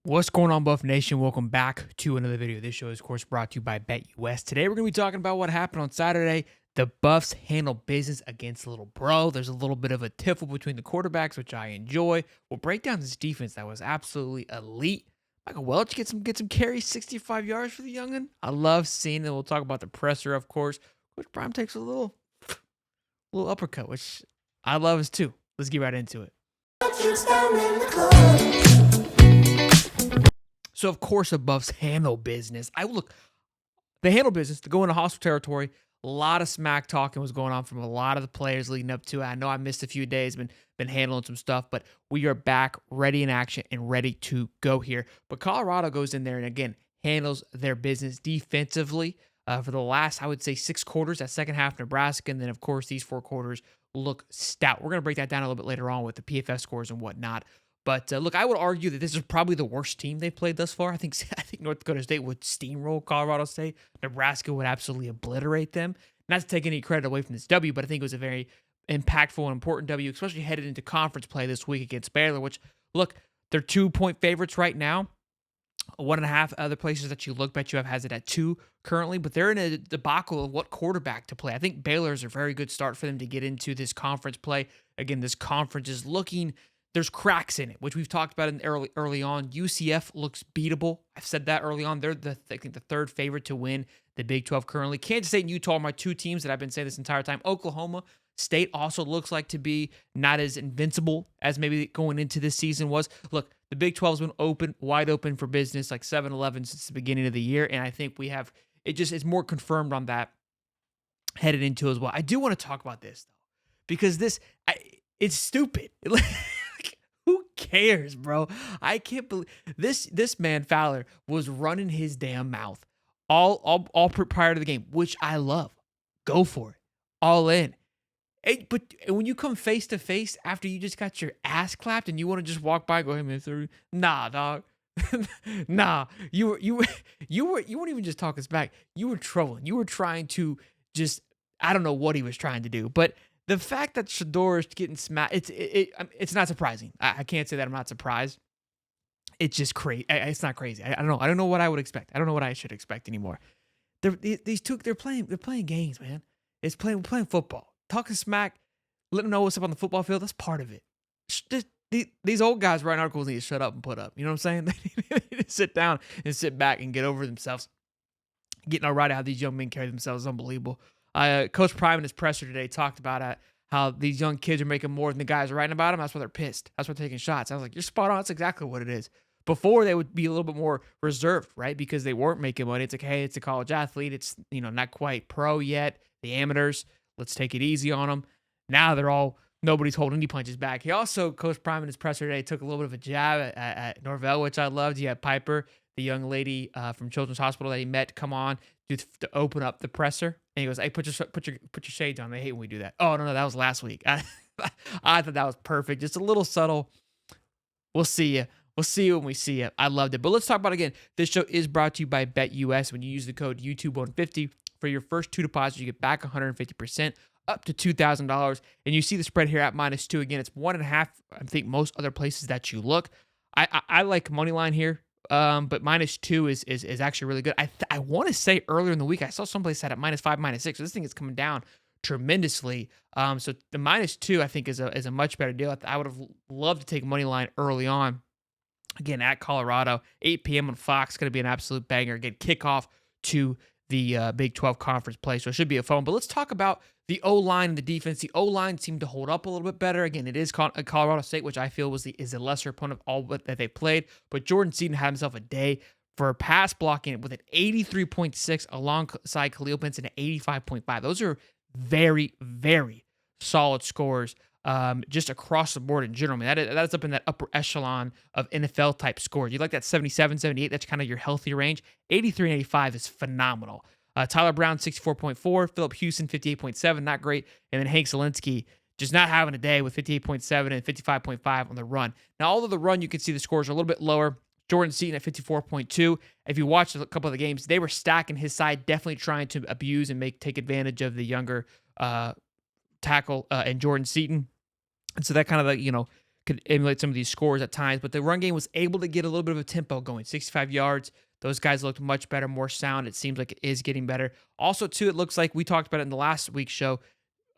What's going on, Buff Nation? Welcome back to another video. This show is, of course, brought to you by BetUS. Today, we're going to be talking about what happened on Saturday. The Buffs handle business against Little Bro. There's a little bit of a tiffle between the quarterbacks, which I enjoy. We'll break down this defense that was absolutely elite. Michael Welch get some carries, 65 yards for the youngin. I love seeing it. We'll talk about the presser, of course. Coach Prime takes a little uppercut, which I love as too. Let's get right into it. So, of course, the Buffs handle business. They handle business to go into hostile territory. A lot of smack talking was going on from a lot of the players leading up to it. I know I missed a few days, been handling some stuff, but we are back, ready in action, and ready to go here. But Colorado goes in there and, again, handles their business defensively for the last, I would say, 6 quarters. That second half, Nebraska, and then, of course, these 4 quarters look stout. We're going to break that down a little bit later on with the PFF scores and whatnot. But look, I would argue that this is probably the worst team they've played thus far. I think North Dakota State would steamroll Colorado State. Nebraska would absolutely obliterate them. Not to take any credit away from this W, but I think it was a very impactful and important W, especially headed into conference play this week against Baylor, which, look, they're 2-point favorites right now. 1.5 other places that you look, BetUS has it at 2 currently, but they're in a debacle of what quarterback to play. I think Baylor's a very good start for them to get into this conference play. Again, this conference is looking... There's cracks in it, which we've talked about in early on. UCF looks beatable. I've said that early on. They're I think the 3rd favorite to win the Big 12 currently. Kansas State and Utah are my 2 teams that I've been saying this entire time. Oklahoma State also looks like to be not as invincible as maybe going into this season was. Look, the Big 12's been wide open for business, like 7-11 since the beginning of the year, and I think we have it's more confirmed on that headed into as well. I do want to talk about this though, because it's stupid. Who cares, bro? I can't believe this man Fowler was running his damn mouth all prior to the game, which I love. Go for it, all in. But when you come face to face after you just got your ass clapped and you want to just walk by, and go, hey man, through. Nah, dog. Nah, you weren't even just talking smack. You were trolling. You were trying to just, I don't know what he was trying to do, but. The fact that Shedeur is getting smacked, it's not surprising. I can't say that I'm not surprised. It's just crazy. It's not crazy. I don't know. I don't know what I would expect. I don't know what I should expect anymore. They're playing games, man. We're playing football. Talking smack, let them know what's up on the football field. That's part of it. These old guys writing articles need to shut up and put up. You know what I'm saying? They need to sit down and sit back and get over themselves. Getting all right how these young men carry themselves is unbelievable. Coach Prime in his presser today talked about how these young kids are making more than the guys writing about them. That's why they're pissed. That's why they're taking shots. I was like, you're spot on. That's exactly what it is. Before, they would be a little bit more reserved, right? Because they weren't making money. It's like, hey, it's a college athlete. It's, not quite pro yet. The amateurs, let's take it easy on them. Now nobody's holding any punches back. He also, Coach Prime in his presser today, took a little bit of a jab at Norvell, which I loved. You had Piper, the young lady from Children's Hospital that he met, come on to open up the presser. And he goes, hey, put your shades on. They hate when we do that. Oh, no, that was last week. I thought that was perfect. Just a little subtle. We'll see you. We'll see you when we see you. I loved it. But let's talk about it again. This show is brought to you by BetUS. When you use the code YouTube150 for your first 2 deposits, you get back 150%, up to $2,000. And you see the spread here at -2. Again, it's 1.5. I think most other places that you look. I like money line here. But -2 is actually really good. I want to say earlier in the week I saw someplace had at -5, -6. So this thing is coming down tremendously. So the -2 I think is a much better deal. I would have loved to take money line early on. Again, at Colorado, 8 p.m. on Fox, going to be an absolute banger. Again, kickoff to the Big 12 conference play, so it should be a fun. But let's talk about the O-line and the defense. The O-line seemed to hold up a little bit better. Again, it is Colorado State, which I feel is a lesser opponent of all that they played. But Jordan Seaton had himself a day for pass blocking with an 83.6 alongside Khalil Benson at 85.5. Those are very, very solid scores just across the board in general. I mean, that's up in that upper echelon of NFL-type scores. You like that 77, 78, that's kind of your healthy range. 83 and 85 is phenomenal. Tyler Brown, 64.4. Philip Houston, 58.7. Not great. And then Hank Zielinski just not having a day with 58.7 and 55.5 on the run. Now, although the run, you can see the scores are a little bit lower. Jordan Seaton at 54.2. If you watched a couple of the games, they were stacking his side, definitely trying to abuse and take advantage of the younger tackle and Jordan Seaton. And so that kind of could emulate some of these scores at times, but the run game was able to get a little bit of a tempo going. 65 yards. Those guys looked much better, more sound. It seems like it is getting better. Also, too, it looks like we talked about it in the last week's show.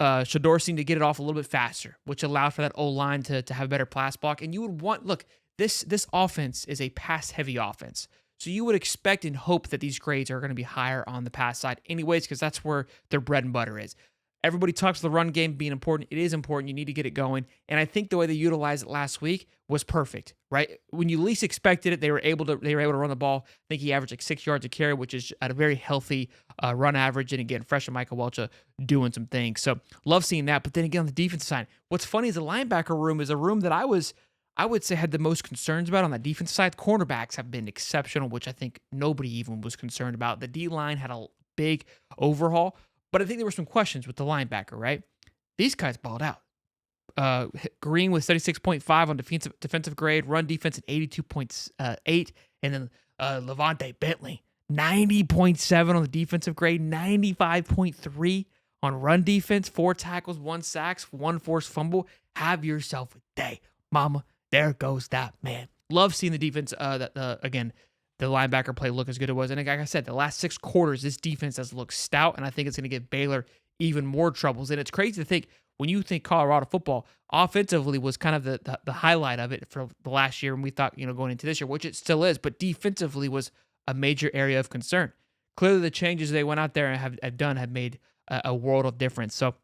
Shador seemed to get it off a little bit faster, which allowed for that O-line to have better pass block. And you would want, look, this offense is a pass-heavy offense. So you would expect and hope that these grades are going to be higher on the pass side anyways, because that's where their bread and butter is. Everybody talks the run game being important. It is important. You need to get it going. And I think the way they utilized it last week was perfect, right? When you least expected it, they were able to run the ball. I think he averaged like 6 yards a carry, which is at a very healthy run average. And again, fresh and Michael Welch doing some things. So love seeing that. But then again, on the defensive side, what's funny is the linebacker room is a room that I would say had the most concerns about on the defensive side. Cornerbacks have been exceptional, which I think nobody even was concerned about. The D-line had a big overhaul. But I think there were some questions with the linebacker, right? These guys balled out. Green with 76.5 on defensive grade, run defense at 82.8, and then Levante Bentley, 90.7 on the defensive grade, 95.3 on run defense, 4 tackles, 1 sack, 1 forced fumble. Have yourself a day, mama. There goes that man. Love seeing the defense, again, the linebacker play look as good as it was. And like I said, the last 6 quarters, this defense has looked stout, and I think it's going to give Baylor even more troubles. And it's crazy to think, when you think Colorado football, offensively was kind of the highlight of it for the last year, and we thought, going into this year, which it still is, but defensively was a major area of concern. Clearly, the changes they went out there and have done have made a world of difference. So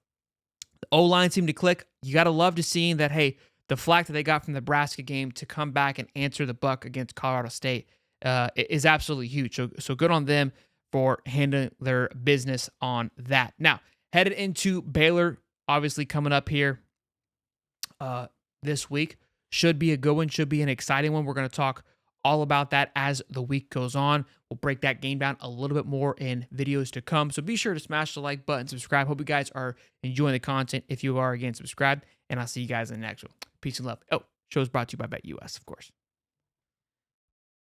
the O-line seemed to click. You got to love to seeing that, hey, the flack that they got from the Nebraska game to come back and answer the buck against Colorado State is absolutely huge. So good on them for handling their business on that. Now, headed into Baylor, obviously coming up here this week. Should be a good one, should be an exciting one. We're going to talk all about that as the week goes on. We'll break that game down a little bit more in videos to come. So be sure to smash the like button, subscribe. Hope you guys are enjoying the content. If you are, again, subscribe, and I'll see you guys in the next one. Peace and love. Oh, show is brought to you by BetUS, of course.